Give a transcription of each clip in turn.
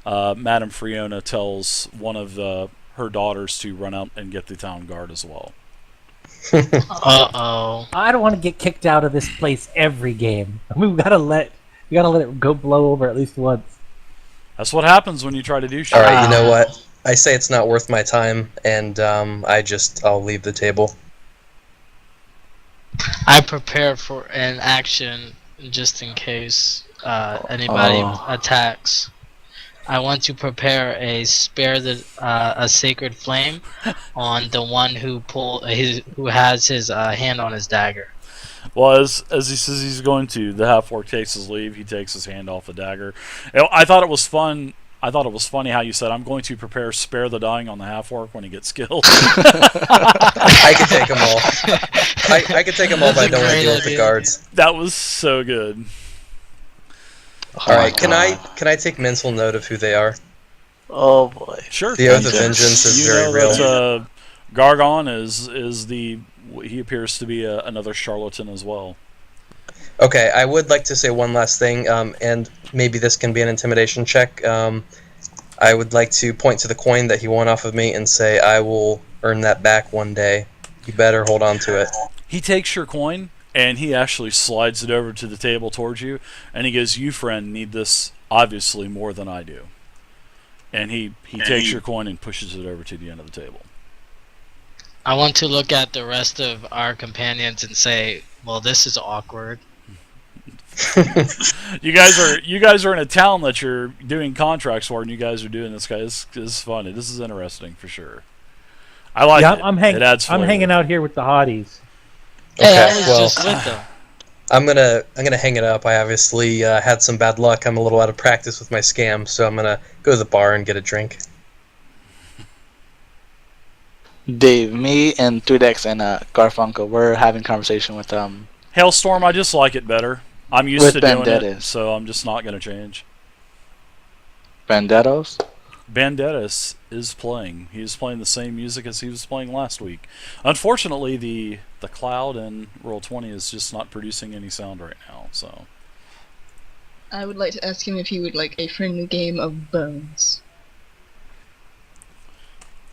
Madame Friona tells one of her daughters to run out and get the town guard as well. Uh-oh. I don't want to get kicked out of this place every game. We gotta let it go blow over at least once. That's what happens when you try to do shit. Alright, you know what? I say it's not worth my time, and I'll leave the table. I prepare for an action just in case anybody attacks. I want to prepare a a sacred flame on the one who has his hand on his dagger. Well, as he says he's going to, the half-orc takes his leave. He takes his hand off the dagger. I thought it was fun. I thought it was funny how you said, I'm going to prepare Spare the Dying on the half-orc when he gets killed. I can take them all. I can take them all, but I don't want to deal with the guards. That was so good. Alright, can I take mental note of who they are? Oh boy. Sure. The Oath of Vengeance is very real. That, Gargon he appears to be another charlatan as well. Okay, I would like to say one last thing, and maybe this can be an intimidation check. I would like to point to the coin that he won off of me and say, I will earn that back one day. You better hold on to it. He takes your coin, and he actually slides it over to the table towards you, and he goes, you, friend, need this obviously more than I do. And he takes your coin and pushes it over to the end of the table. I want to look at the rest of our companions and say, well, this is awkward. You guys are in a town that you're doing contracts for, and you guys are doing this. This is fun. This is interesting for sure. I like it. It adds flavor. I'm hanging out here with the hotties. Okay, Hey, I was well, just with them. I'm gonna hang it up. I obviously had some bad luck. I'm a little out of practice with my scam, so I'm gonna go to the bar and get a drink. Dave, me and 3Dex and Garfunkel, we're having conversation with Hailstorm, I just like it better. I'm used With to doing Bandettas. it, so I'm just not going to change. Bandettos. Bandettas is playing. He's playing the same music as he was playing last week. Unfortunately, the cloud in Roll20 is just not producing any sound right now. So I would like to ask him if he would like a friendly game of Bones.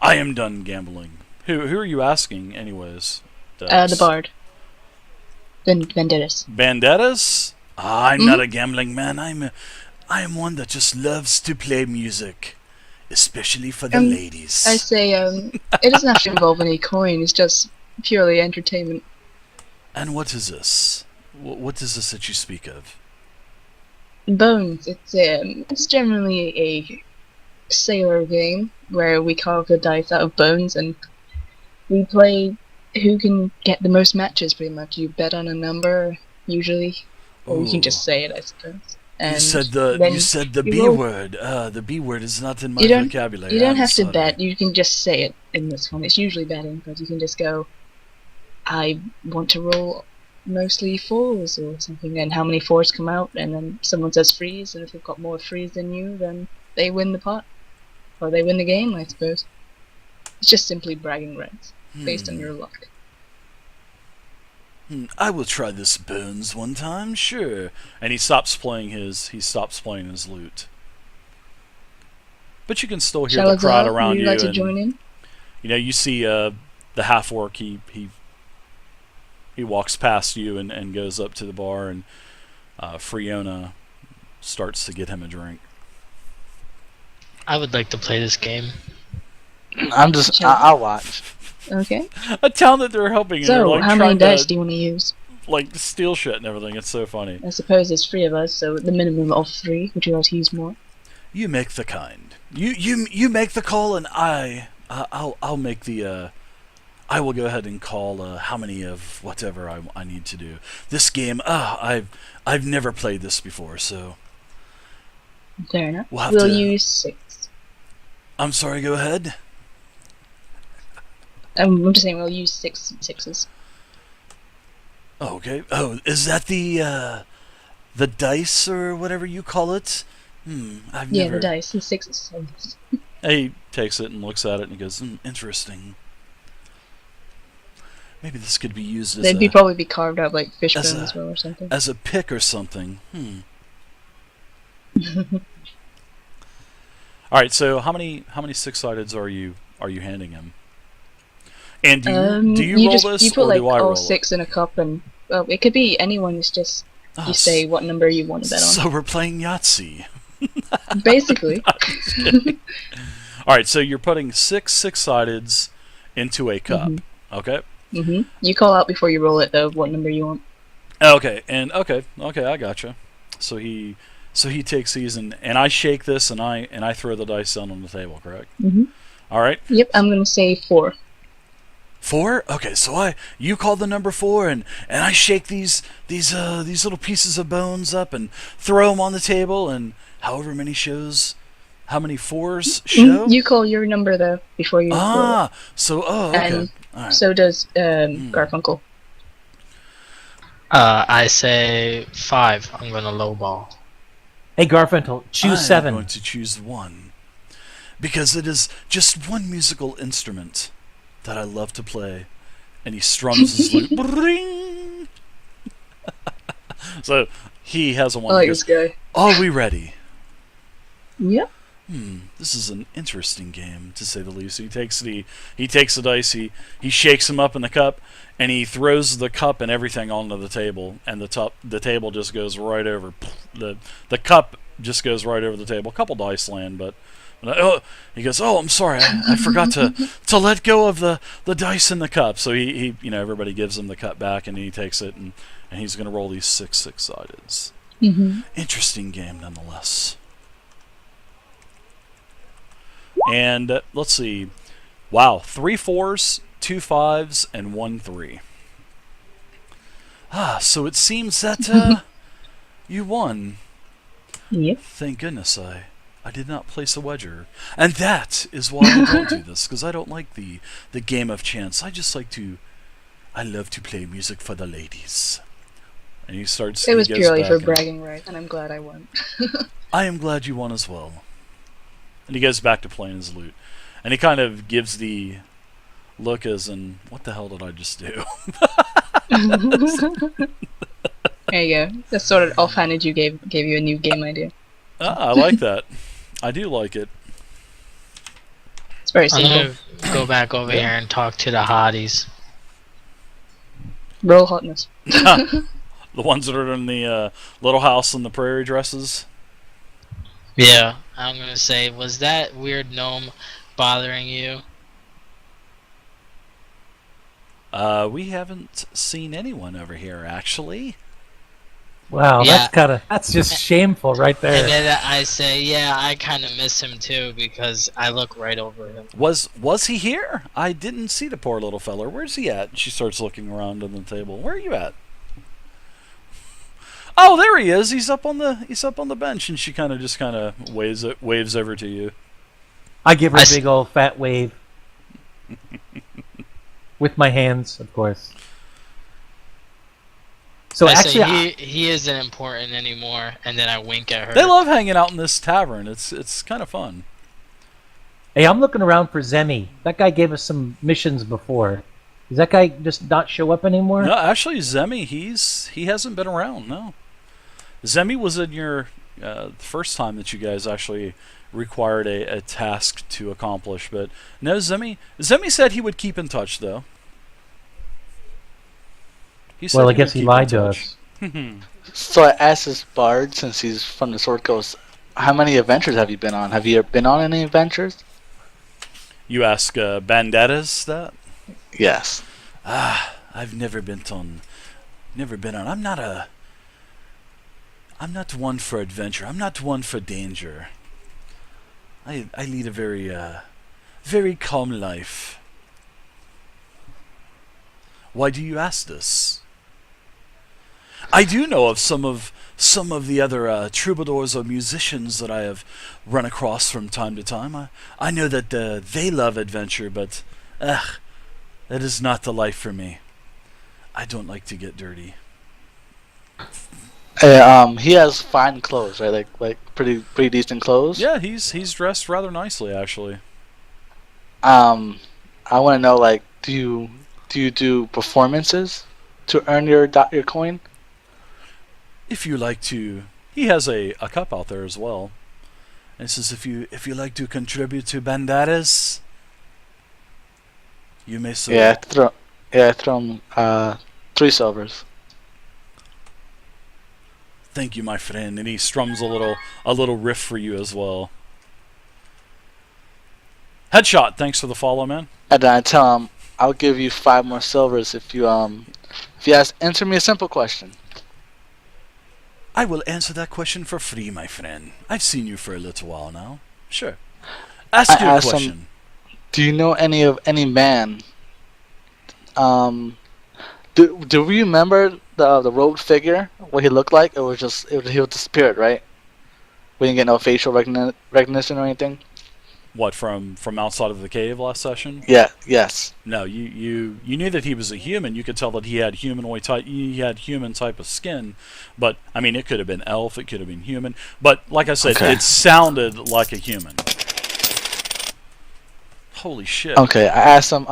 I am done gambling. Who are you asking, anyways? The Bard. Vendettas. Bandettas? I'm not a gambling man. I am one that just loves to play music, especially for the ladies. I say, it doesn't have to involve any coin. It's just purely entertainment. And what is this? What is this that you speak of? Bones. It's generally a sailor game where we carve the dice out of bones and we play who can get the most matches. Pretty much, you bet on a number usually, or you can just say it, I suppose. And you said the B word. The B word is not in my vocabulary. You don't have to bet. You can just say it in this one. It's usually betting, but you can just go, I want to roll mostly fours or something, and how many fours come out, and then someone says freeze, and if they've got more freeze than you, then they win the pot. Or they win the game, I suppose. It's just simply bragging rights, based on your luck. I will try this Bones one time, sure. And he stops playing his lute. But you can still hear the crowd around you. Would you like to join in? You know, you see the half-orc, he walks past you and goes up to the bar, and Friona starts to get him a drink. I would like to play this game. I'll watch. Okay. A town that they're helping. So, and like how many dice do you want to use? Like steal shit and everything. It's so funny. I suppose there's 3 of us, so the minimum of 3. Would you like to use more? You make the kind. You make the call, and I'll make the. I will go ahead and call how many of whatever I need to do. This game, I've never played this before, so. Fair enough. We'll use 6. I'm sorry. Go ahead. I'm just saying we'll use 6 sixes. Oh, okay. Oh, is that the dice or whatever you call it? I've never. The dice, the 6s. He takes it and looks at it and he goes, interesting. Maybe this could be used as They'd probably be carved out like fishbone as well or something. As a pick or something. All right. So how many 6-sideds are you handing him? And do you roll this, you put or like do I all roll 6 in a cup, and well, it could be anyone. It's just it? you say what number you want to bet on. So we're playing Yahtzee. Basically. All right. So you're putting 6-sideds into a cup. Okay. You call out before you roll it, though, what number you want. Okay. And okay, I gotcha. So he takes these and I shake this and I throw the dice down on the table. Correct. All right. Yep. I'm gonna say 4. 4? Okay, so you call the number 4, and I shake these little pieces of bones up and throw them on the table, and however many shows, how many 4s show? You call your number though before you. roll it. So okay. And All right. so does Garfunkel. I say 5. I'm gonna lowball. Hey, Garfunkel, choose 7. I'm going to choose 1 because it is just one musical instrument that I love to play, and he strums his lute. Bring! So he has a 1. I like this guy. Are we ready? Yep. This is an interesting game, to say the least. He takes the dice, he shakes them up in the cup, and he throws the cup and everything onto the table, and the table just goes right over. The cup just goes right over the table. A couple dice land, but he goes, "Oh, I'm sorry, I forgot to let go of the dice in the cup." So he everybody gives him the cup back, and he takes it, and he's going to roll these 6-sideds. Interesting game, nonetheless. And let's see. Wow, 3 4s, 2 5s, and 1 3. So it seems that you won. Yep. Thank goodness I did not place a wedger. And that is why I don't do this, because I don't like the game of chance. I love to play music for the ladies. And he starts. It was he goes purely back for and- bragging rights, and I'm glad I won. I am glad you won as well. And he goes back to playing his lute. And he kind of gives the look as in, what the hell did I just do? There you go. That's sort of offhanded. You gave you a new game idea. I like that. I do like it. It's very I'm simple. gonna go back over here and talk to the hotties. Roll hotness. The ones that are in the little house in the prairie dresses. Yeah, I'm gonna say, was that weird gnome bothering you? We haven't seen anyone over here, actually. Wow, Yeah. that's just shameful right And there. then I say, yeah, I kind of miss him too because I look right over him. Was he here? I didn't see the poor little feller. Where's he at? She starts looking around on the table. Where are you at? Oh, there he is. He's up on the bench, and she kind of waves over to you. I give her I a s- big old fat wave. With my hands, of course. So I actually, say he isn't important anymore, and then I wink at her. They love hanging out in this tavern. It's kind of fun. hey, I'm looking around for Zemi. That guy gave us some missions before. Does that guy just not show up anymore? No, actually, Zemi, he hasn't been around. No, Zemi was in your first time that you guys actually required a task to accomplish. But no, Zemi said he would keep in touch, though. He said Well, I he guess would he keep lied in to touch. us. So I asked this bard, since he's from the Sword Coast, how many adventures have you been on? Have you been on any adventures? You ask Bandettas that? Yes. I've never been on. I'm not one for adventure. I'm not one for danger. I lead a very calm life. Why do you ask this? I do know of some of the other troubadours or musicians that I have run across from time to time. I know that they love adventure, but that is not the life for me. I don't like to get dirty. He has fine clothes, right? Like pretty decent clothes. Yeah, he's dressed rather nicely, actually. I want to know, like, do you do performances to earn your coin? If you like to, he has a cup out there as well, And it says, if you like to contribute to bandaras, you may so. Yeah, I throw him 3 silvers. Thank you, my friend. And he strums a little riff for you as well. Headshot, thanks for the follow, man. And then I tell him, I'll give you 5 more silvers if you answer me a simple question. I will answer that question for free, my friend. I've seen you for a little while now. Sure. Ask I your asked question. him, do you know any man? Do we remember the rogue figure? What he looked like? He was the spirit, right? We didn't get no facial recognition or anything. What, from outside of the cave last session? Yeah. Yes. No, you knew that he was a human. You could tell that he had human type of skin, but I mean, it could have been elf, it could have been human, but like I said, Okay. It sounded like a human. Holy shit! Okay, I asked him.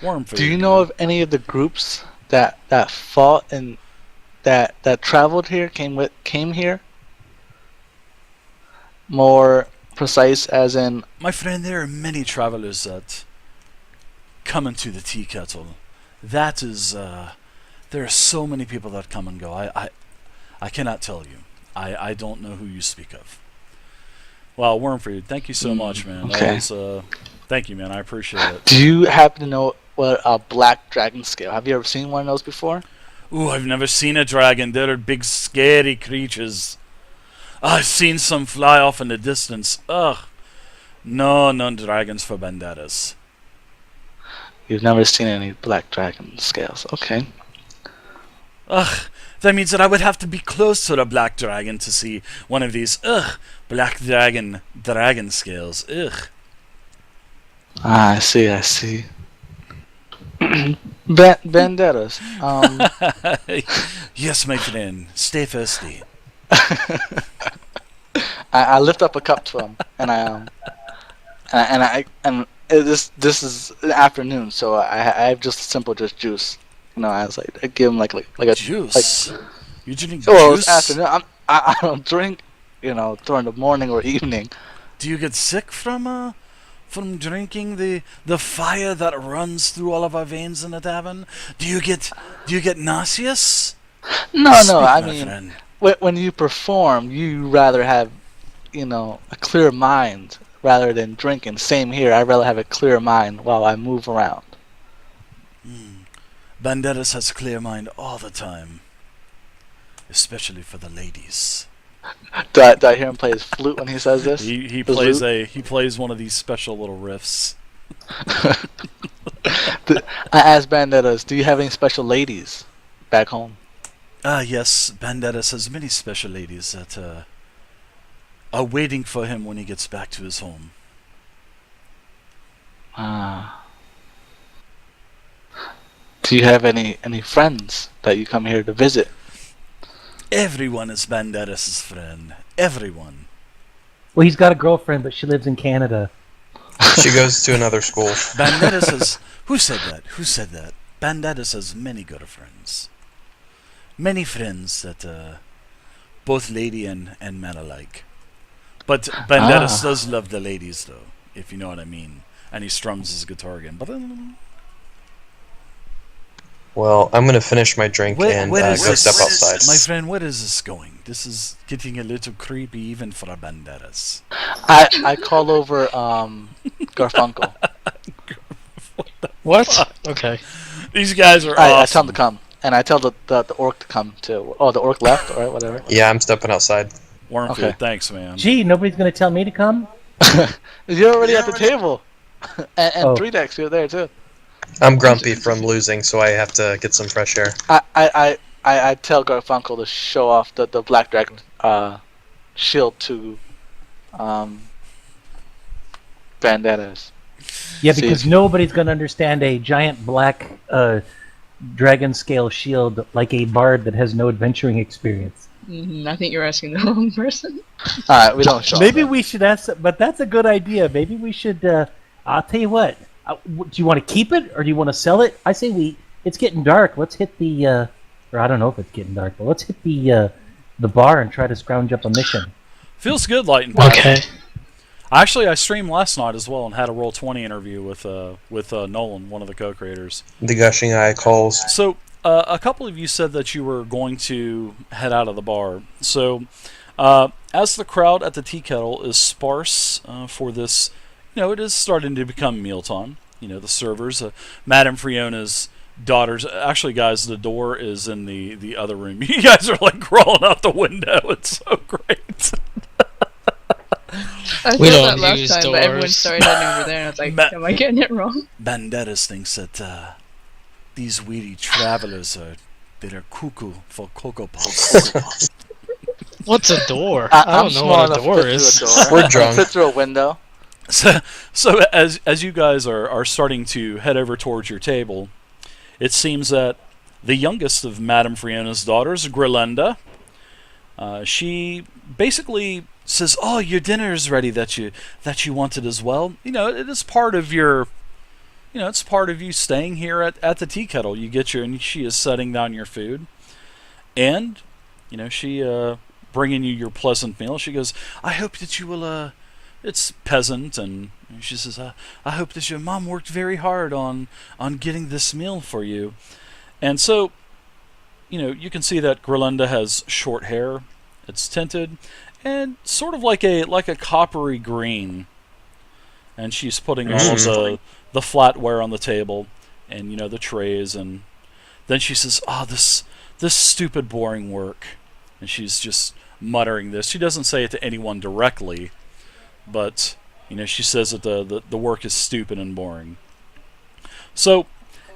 Worm food, Do you know of any of the groups that fought and that traveled here, came here? More precise, as in. My friend, there are many travelers that come into the tea kettle. That is, there are so many people that come and go. I cannot tell you. I don't know who you speak of. Well, Wormfood, thank you so much, man. Okay. That was, thank you, man. I appreciate it. Do you happen to know what a black dragon scale? Have you ever seen one of those before? Ooh, I've never seen a dragon. They're big, scary creatures. I've seen some fly off in the distance. Ugh. No dragons for bandaras. You've never seen any black dragon scales. Okay. Ugh. That means that I would have to be close to the black dragon to see one of these, black dragon scales. Ugh. Ah, I see. Banderas. Yes, my friend. Stay thirsty. I lift up a cup to him, and this is the afternoon, so I have just simple juice. You know, I was like, I give him like a Juice. You drink well, juice? it's afternoon. I don't drink, during the morning or evening. Do you get sick from drinking the fire that runs through all of our veins in the tavern? Do you get nauseous? No, Speak, I my mean, friend. when you perform, you rather have, a clear mind rather than drinking. Same here. I'd rather have a clear mind while I move around. Banderas has a clear mind all the time, especially for the ladies. Do I hear him play his flute when he says this? He His plays one of these special little riffs. I asked Banderas, do you have any special ladies back home? Yes, Banderas has many special ladies that are waiting for him when he gets back to his home. Do you have any friends that you come here to visit? Everyone is Banderas' friend. Everyone. Well, he's got a girlfriend, but she lives in Canada. She goes to another school. Banderas has... Who said that? Banderas has many girlfriends. Many friends that both lady and man alike. But Banderas does love the ladies, though, if you know what I mean. And he strums his guitar again. Well, I'm going to finish my drink and go step outside. My friend, where is this going? This is getting a little creepy even for a Banderas. I call over Garfunkel. What? Okay. These guys are I tell awesome. him to come, and I tell the orc to come too. Oh, the orc left, or whatever. Yeah, I'm stepping outside. Wormfood, Okay. thanks, man. Gee, nobody's going to tell me to come? You're already at the table, and Oh. 3Dex, you're there too. I'm grumpy from losing, so I have to get some fresh air. I tell Garfunkel to show off the black dragon shield to Banderas. Yeah, See because if- nobody's going to understand a giant black dragon scale shield like a bard that has no adventuring experience. I think you're asking the wrong person. Alright, we don't show. Maybe them. we should ask, but that's a good idea. Maybe we should, I'll tell you what. Do you want to keep it or do you want to sell it? I say it's getting dark. Let's hit the, or I don't know if it's getting dark, but let's hit the bar and try to scrounge up a mission. Feels good lighting back. Okay. Actually, I streamed last night as well and had a Roll20 interview with Nolan, one of the co-creators. The gushing eye calls. So, a couple of you said that you were going to head out of the bar. So, as the crowd at the tea kettle is sparse for this, it is starting to become mealtime. The servers, Madame Friona's daughters. Actually, guys, the door is in the other room. You guys are like crawling out the window. It's so great. I We thought don't that last use time, but everyone doors. started heading over there, and I was like, am I getting it wrong? Banderas thinks that these weedy travelers are bitter cuckoo for Cocoa Puffs. What's a door? I'm I don't know small what a enough door to fit is. through a door. We're I drunk. fit through a window. So as you guys are starting to head over towards your table, it seems that the youngest of Madame Friona's daughters, Grilenda, she basically says, "Oh, your dinner is ready that you wanted as well. It is part of your, it's part of you staying here at the tea kettle. You get and she is setting down your food, and she bringing you your pleasant meal. She goes, I hope that you will it's peasant, and she says, I hope that your mom worked very hard on getting this meal for you. And so, you can see that Grilenda has short hair. It's tinted, and sort of like a coppery green. And she's putting all of the flatware on the table, and the trays, and then she says, this stupid boring work. And she's just muttering this. She doesn't say it to anyone directly, but she says that the work is stupid and boring. So,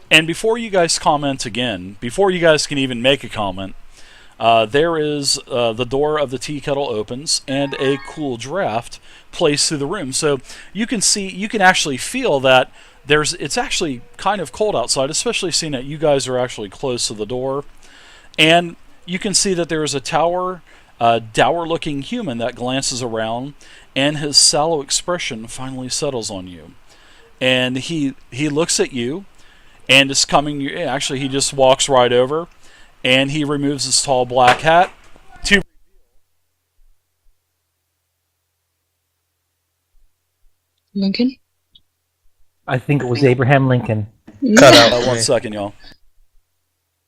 and before you guys comment again, before you guys can even make a comment, there is the door of the tea kettle opens and a cool draft plays through the room. So you can actually feel that it's actually kind of cold outside, especially seeing that you guys are actually close to the door. And you can see that there is a dour-looking human that glances around, and his sallow expression finally settles on you. And he looks at you, and is coming. Actually, he just walks right over, and he removes his tall black hat to. Lincoln? I think it was Abraham Lincoln. Cut out. 1 second, y'all.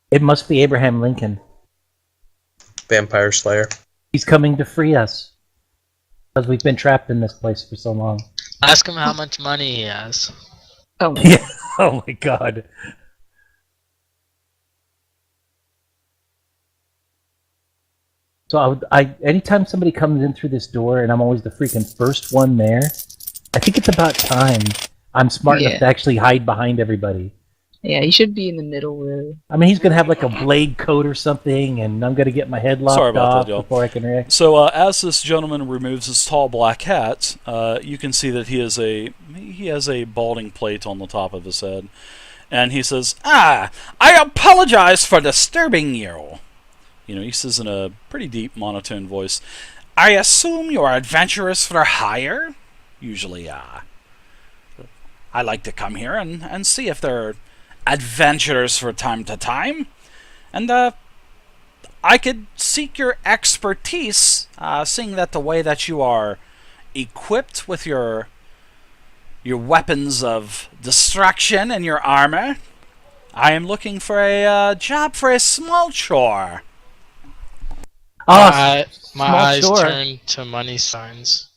It must be Abraham Lincoln. Vampire Slayer. He's coming to free us. Because we've been trapped in this place for so long. Ask him how much money he has. Oh, Yeah. Oh my god. So anytime somebody comes in through this door, and I'm always the freaking first one there, I think it's about time I'm smart enough to actually hide behind everybody. yeah, you should be in the middle, really. I mean, he's gonna have like a blade coat or something, and I'm gonna get my head lopped Sorry about off that, y'all. before I can react. So as this gentleman removes his tall black hat, you can see that he has a balding plate on the top of his head, and he says, I apologize for disturbing you. He says in a pretty deep monotone voice, I assume you are adventurers for hire? Usually, I like to come here and see if there are adventurers from time to time, and I could seek your expertise, seeing that the way that you are equipped with your weapons of destruction and your armor. I am looking for a job for a small chore. My small eyes chore. turn to money signs.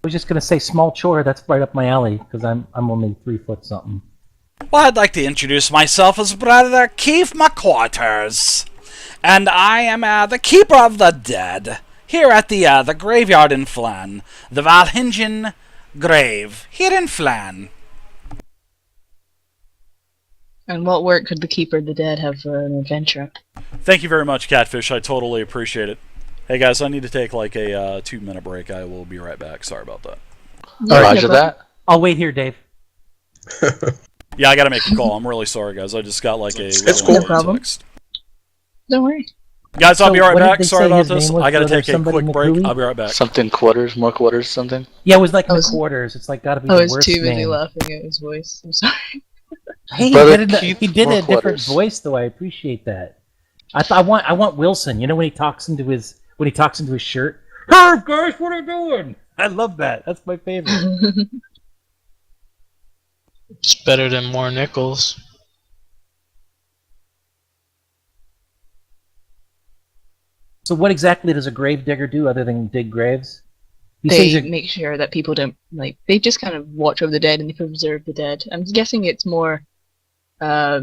I was just gonna say small chore. That's right up my alley because I'm only 3 foot something. Well, I'd like to introduce myself as Brother O Keefe McQuarter, and I am the Keeper of the Dead here at the graveyard in Phlan, the Valhingen grave here in Phlan. And what work could the Keeper of the Dead have for an adventurer? Thank you very much, Catfish. I totally appreciate it. Hey guys, I need to take like a 2-minute break. I will be right back. Sorry about that. Roger that. I'll wait here, Dave. Yeah, I gotta make a call. I'm really sorry, guys. I just got like a It's really cool. No problem. text. Don't worry. Guys, I'll So be right what did back. they Sorry say about his this. name was, I gotta Brother take a somebody quick break. McCooey? I'll be right back. Something quarters, more quarters, something. Yeah, it was like I the was- quarters. It's like gotta be I the was worst too busy name. laughing at his voice. I'm sorry. Hey, Brother he Keith did a more different quarters. voice though. I appreciate that. I want Wilson. You know when he talks into his shirt. Hey guys, what are you doing? I love that. That's my favorite. It's better than more nickels. So what exactly does a grave digger do other than dig graves? You They say make sure that people don't they just kind of watch over the dead and they preserve the dead. I'm guessing it's more a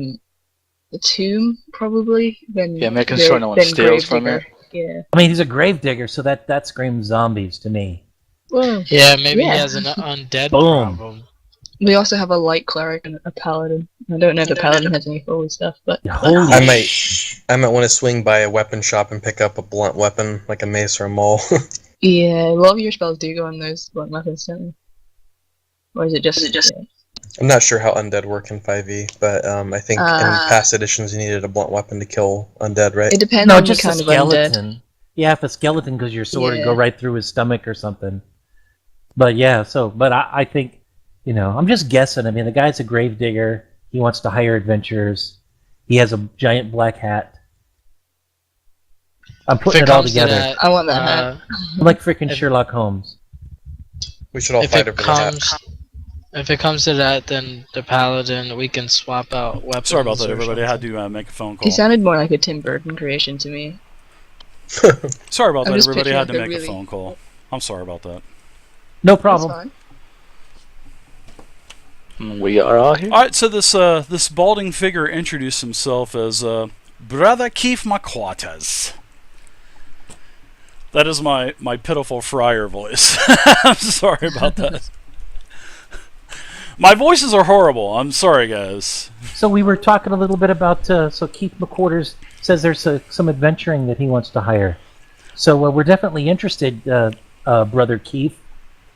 tomb probably than making sure no one than steals from gravedigger. it. Yeah. I mean, he's a grave digger, so that screams zombies to me. Well, Yeah, maybe he Yeah. has an undead Boom. problem. we also have a light cleric and a paladin. I don't know if the paladin has any forward stuff, but Holy I might want to swing by a weapon shop and pick up a blunt weapon, like a mace or a maul. yeah, a lot of your spells do go on those blunt weapons, don't they? Or is it just? Yeah. I'm not sure how undead work in 5e, but I think in past editions you needed a blunt weapon to kill undead, right? It depends No, on just the a kind of undead. skeleton. Yeah, if a skeleton goes your sword and go Yeah. right through his stomach or something. But yeah, but I think, I'm just guessing. I mean, the guy's a grave digger. He wants to hire adventurers. He has a giant black hat. I'm putting it all together. I want that hat. I'm like freaking Sherlock Holmes. We should all If fight it over the hat. if it comes to that, then the paladin, we can swap out weapons. Sorry about that, or everybody. I had something. to make a phone He call. sounded more like a Tim Burton creation to me. Sorry about I'm that, just everybody. I had to picturing make like a a phone call. I'm sorry about that. No That's problem. fine. We are all here. All right, so this balding figure introduced himself as Brother O Keefe McQuarter. That is my pitiful friar voice. I'm sorry about that. My voices are horrible. I'm sorry, guys. So we were talking a little bit about. So Keith McQuarters says there's some adventuring that he wants to hire. So we're definitely interested, Brother Keith.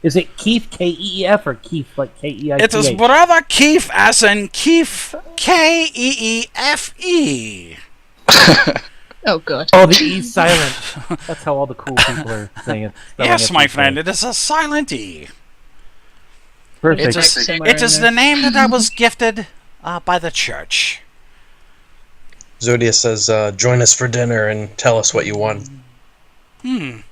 Is it Keith Keef or Keith like Keith? It is Brother Keefe as in Keefe Keefe. Oh god. Oh, the E's silent. That's how all the cool people are saying it. Yes, my friend, it is a silent E. Perfect. It is, somewhere it in is there. the name that I was gifted by the church. Zodia says, join us for dinner and tell us what you want. What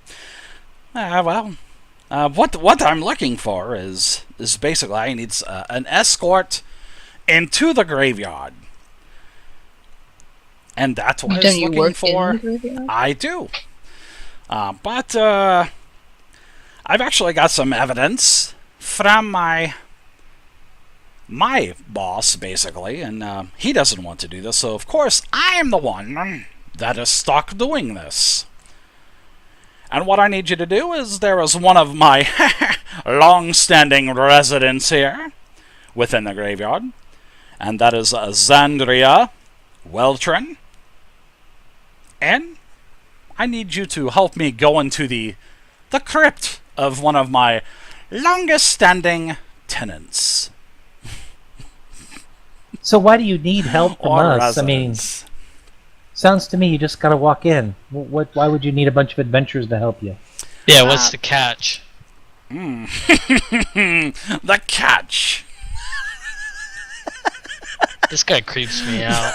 I'm looking for is basically I need an escort into the graveyard. And that's what I Don't was you looking work for. in the graveyard? I do. But I've actually got some evidence from my boss, basically, and he doesn't want to do this, so of course I am the one that is stuck doing this. And what I need you to do is there is one of my long-standing residents here within the graveyard, and that is Zandria Weltrin. And I need you to help me go into the crypt of one of my longest-standing tenants. So why do you need help from Or us? I mean, residents. sounds to me you just gotta walk in. Why would you need a bunch of adventurers to help you? Yeah, what's the catch? The catch. This guy creeps me out.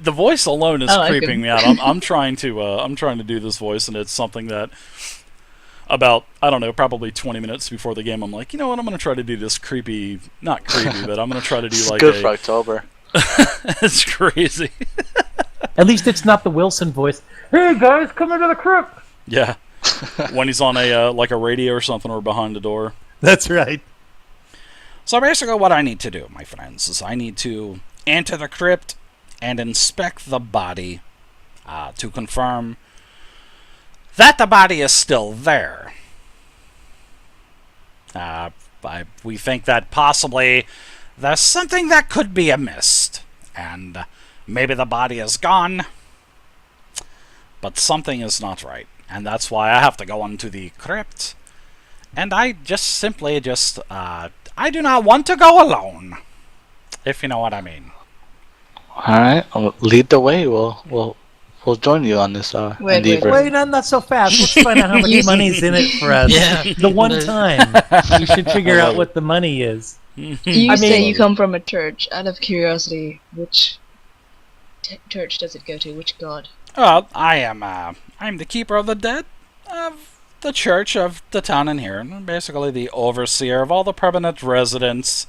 The voice alone is I like creeping him. me out. I'm trying to do this voice, and it's something that about, I don't know, probably 20 minutes before the game, I'm like, you know what, I'm going to try to do this creepy, not creepy, but I'm going to try to do like Good for October. It's crazy. At least it's not the Wilson voice. Hey guys, come into the crypt. Yeah. When he's on a like a radio or something, or behind the door. That's right. So basically what I need to do, my friends, is I need to enter the crypt and inspect the body to confirm that the body is still there. We think that possibly there's something that could be amiss, and maybe the body is gone, but something is not right, and that's why I have to go into the crypt, and I do not want to go alone, if you know what I mean. All right, lead the way. We'll join you on this endeavor. Wait, not so fast. Let's find out how much money's in it for us. Yeah. The one time. We should figure out what the money is. You say you come from a church. Out of curiosity, which church does it go to? Which god? I am the keeper of the dead the church of the town in here, and basically the overseer of all the permanent residents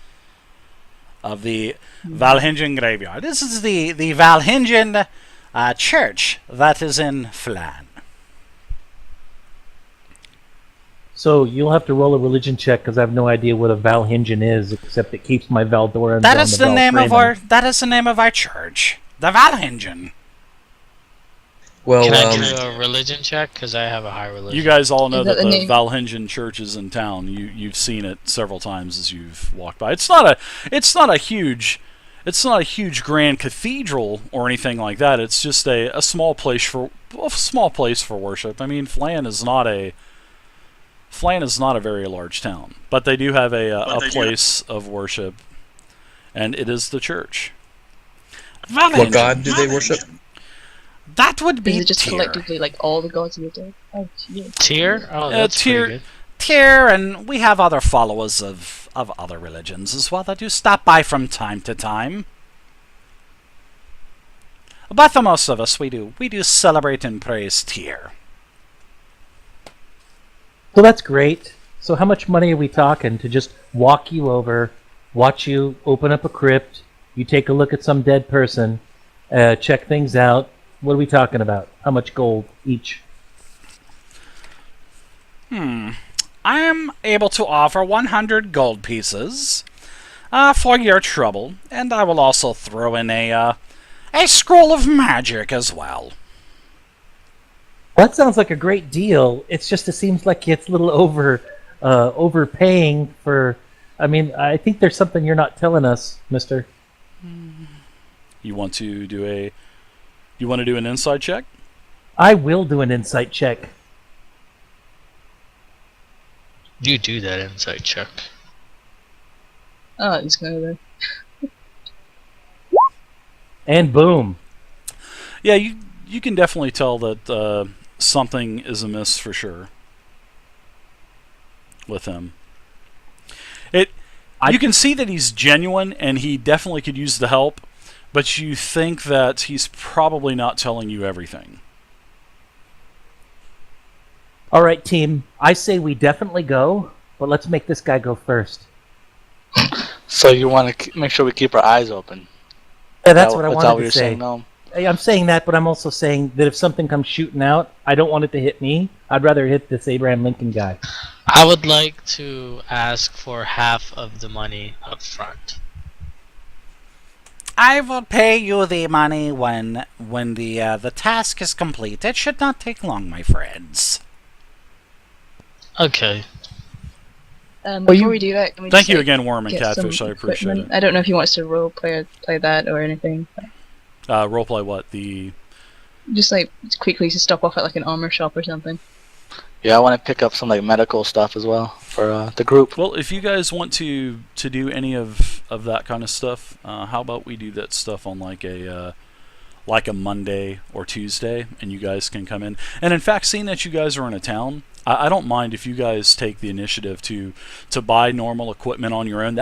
of the Valhingen graveyard. This is the Valhingen church that is in Phlan. So you'll have to roll a religion check because I have no idea what a Valhingen is, except it keeps my Valdorans That on is the the name of Valframen. that is the name of our church, the Valhingen. Well, Can I do a religion check? Because I have a high religion. You guys all know Is that that the the name? Valhingen church is in town. You've seen it several times as you've walked by. It's not a huge grand cathedral or anything like that. It's just a small place for worship. I mean, Phlan is not a very large town, but they do have a place of worship, and it is the church. what god do they worship? That would be Is it just Tyr. collectively like all the gods of the dead? Oh, yeah. Tier? Oh, that's Tyr, pretty good. Tyr, and we have other followers of other religions as well that do stop by from time to time. But for most of us, we do celebrate and praise Tyr. So that's great. So how much money are we talking to just walk you over, watch you open up a crypt, you take a look at some dead person, check things out? What are we talking about? How much gold each? I am able to offer 100 gold pieces for your trouble, and I will also throw in a scroll of magic as well. Well, that sounds like a great deal. It seems like it's a little overpaying for. I mean, I think there's something you're not telling us, Mister. You want to do an insight check? I will do an insight check. You do that insight check. Oh, it's kind of there. And boom. Yeah, you can definitely tell that something is amiss for sure with him. You can see that he's genuine and he definitely could use the help, but you think that he's probably not telling you everything. All right, team. I say we definitely go, but let's make this guy go first. So you want to make sure we keep our eyes open. Yeah, that's what I that wanted what to you're say. saying, no? I'm saying that, but I'm also saying that if something comes shooting out, I don't want it to hit me. I'd rather hit this Abraham Lincoln guy. I would like to ask for half of the money up front. I will pay you the money when the task is complete. It should not take long, my friends. Okay. Before we do that, can we Thank just, you like, again, Worm and get Catfish. some I appreciate equipment? it. I don't know if he wants to role play that or anything. Roleplay what? Just like quickly to stop off at like an armor shop or something. Yeah, I want to pick up some like medical stuff as well for the group. Well, if you guys want to do any of that kind of stuff, how about we do that stuff on like a Monday or Tuesday, and you guys can come in. And in fact, seeing that you guys are in a town, I don't mind if you guys take the initiative to buy normal equipment on your own.